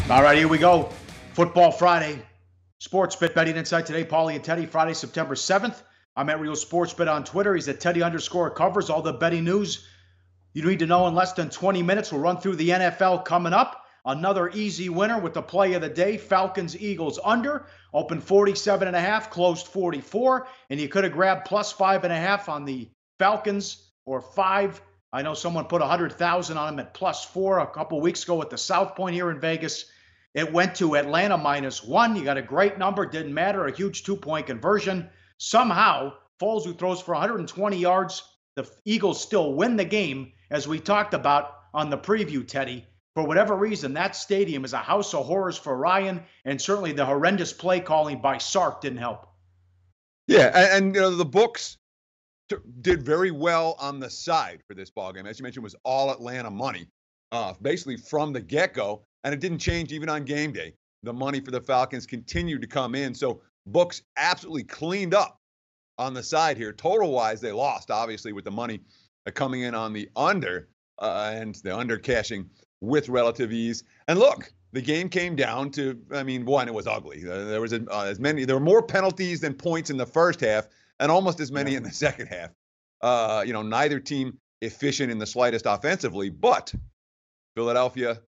All right, here we go. Football Friday. Sports Bet Betting Insight today. Pauly and Teddy, Friday, September 7th. I'm at Real Sports Bet on Twitter. He's at Teddy_covers all the betting news you need to know in less than 20 minutes. We'll run through the NFL coming up. Another easy winner with the play of the day. Falcons-Eagles under. Opened 47.5, closed 44. And you could have grabbed plus 5.5 on the Falcons or 5. I know someone put 100,000 on them at plus 4 a couple weeks ago at the South Point here in Vegas. It went to Atlanta -1. You got a great number. Didn't matter. A huge 2-point conversion. Somehow, Foles, who throws for 120 yards, the Eagles still win the game, as we talked about on the preview, Teddy. For whatever reason, that stadium is a house of horrors for Ryan, and certainly the horrendous play calling by Sark didn't help. Yeah, and you know, the books did very well on the side for this ballgame. As you mentioned, it was all Atlanta money, basically from the get-go. And it didn't change even on game day. The money for the Falcons continued to come in. So books absolutely cleaned up on the side here. Total-wise, they lost, obviously, with the money coming in on the under and the under cashing with relative ease. And look, the game came down to, I mean, one, it was ugly. There were more penalties than points in the first half and almost as many in the second half. Neither team efficient in the slightest offensively, but Philadelphia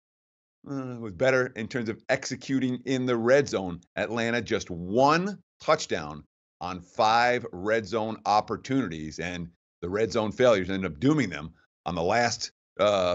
was better in terms of executing in the red zone. Atlanta just 1 touchdown on 5 red zone opportunities, and the red zone failures ended up dooming them on the last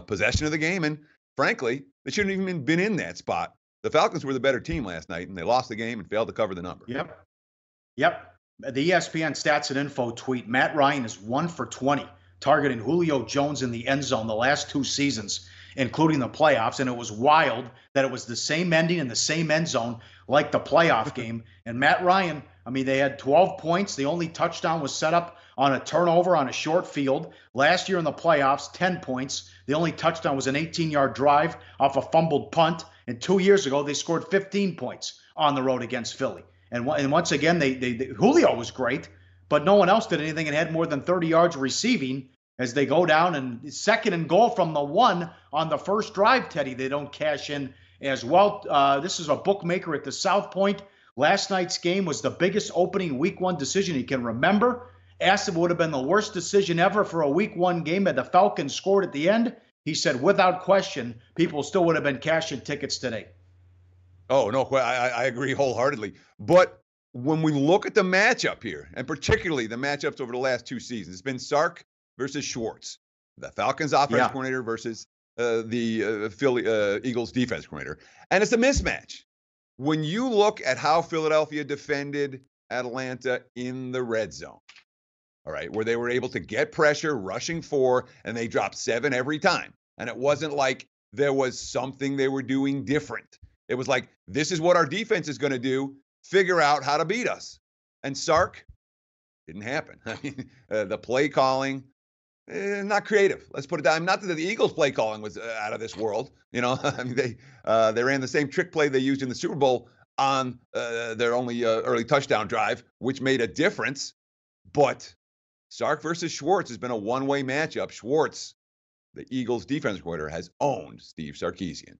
possession of the game. And frankly, they shouldn't have even been in that spot. The Falcons were the better team last night, and they lost the game and failed to cover the number. Yep. The ESPN Stats and Info tweet, Matt Ryan is 1 for 20, targeting Julio Jones in the end zone the last 2 seasons, including the playoffs. And it was wild that it was the same ending in the same end zone like the playoff game. And Matt Ryan, I mean, they had 12 points. The only touchdown was set up on a turnover on a short field. Last year in the playoffs, 10 points. The only touchdown was an 18-yard drive off a fumbled punt. And 2 years ago, they scored 15 points on the road against Philly. And once again, Julio was great, but no one else did anything and had more than 30 yards receiving as they go down. And second and goal from the 1 on the first drive, Teddy, they don't cash in as well. This is a bookmaker at the South Point. Last night's game was the biggest opening week 1 decision he can remember. Asked if it would have been the worst decision ever for a week 1 game had the Falcons scored at the end. He said, without question, people still would have been cashing tickets today. Oh, no, I agree wholeheartedly. But when we look at the matchup here, and particularly the matchups over the last 2 seasons, it's been Sark versus Schwartz, the Falcons offense coordinator versus the Philly Eagles defense coordinator. And it's a mismatch. When you look at how Philadelphia defended Atlanta in the red zone, all right, where they were able to get pressure, rushing 4, and they dropped 7 every time. And it wasn't like there was something they were doing different. It was like, this is what our defense is going to do. Figure out how to beat us. And Sark, didn't happen. I mean, the play calling, not creative. Let's put it down. Not that the Eagles' play calling was out of this world. You know, I mean, they ran the same trick play they used in the Super Bowl on their only early touchdown drive, which made a difference. But Sark versus Schwartz has been a one-way matchup. Schwartz, the Eagles' defense coordinator, has owned Steve Sarkisian.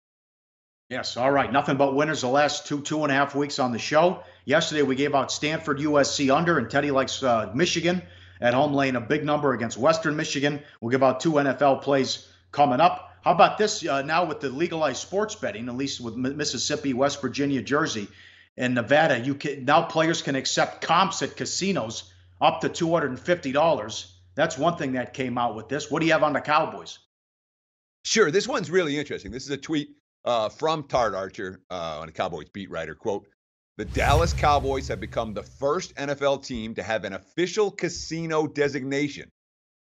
Yes, all right. Nothing but winners the last 2.5 weeks on the show. Yesterday we gave out Stanford USC under, and Teddy likes Michigan at home laying a big number against Western Michigan. We'll give out 2 NFL plays coming up. How about this now with the legalized sports betting, at least with Mississippi, West Virginia, Jersey, and Nevada, now players can accept comps at casinos up to $250. That's one thing that came out with this. What do you have on the Cowboys? Sure, this one's really interesting. This is a tweet from Tard Archer, on a Cowboys beat writer, quote, "The Dallas Cowboys have become the first NFL team to have an official casino designation,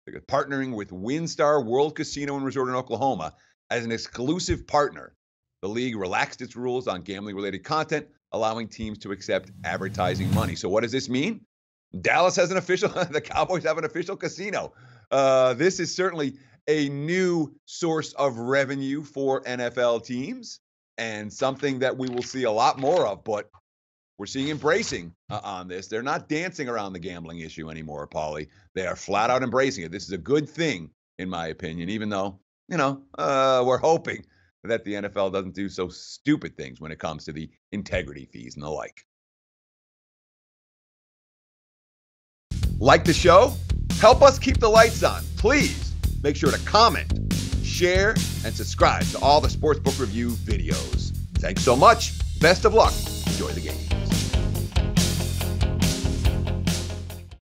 partnering with WinStar World Casino and Resort in Oklahoma as an exclusive partner. The league relaxed its rules on gambling-related content, allowing teams to accept advertising money." So what does this mean? Dallas has an official, the Cowboys have an official casino. This is certainly a new source of revenue for NFL teams and something that we will see a lot more of, but we're seeing embracing on this. They're not dancing around the gambling issue anymore, Pauly. They are flat out embracing it. This is a good thing, in my opinion, even though, we're hoping that the NFL doesn't do so stupid things when it comes to the integrity fees and the like. Like the show? Help us keep the lights on. Please make sure to comment, share, and subscribe to all the Sportsbook Review videos. Thanks so much. Best of luck. Enjoy the game.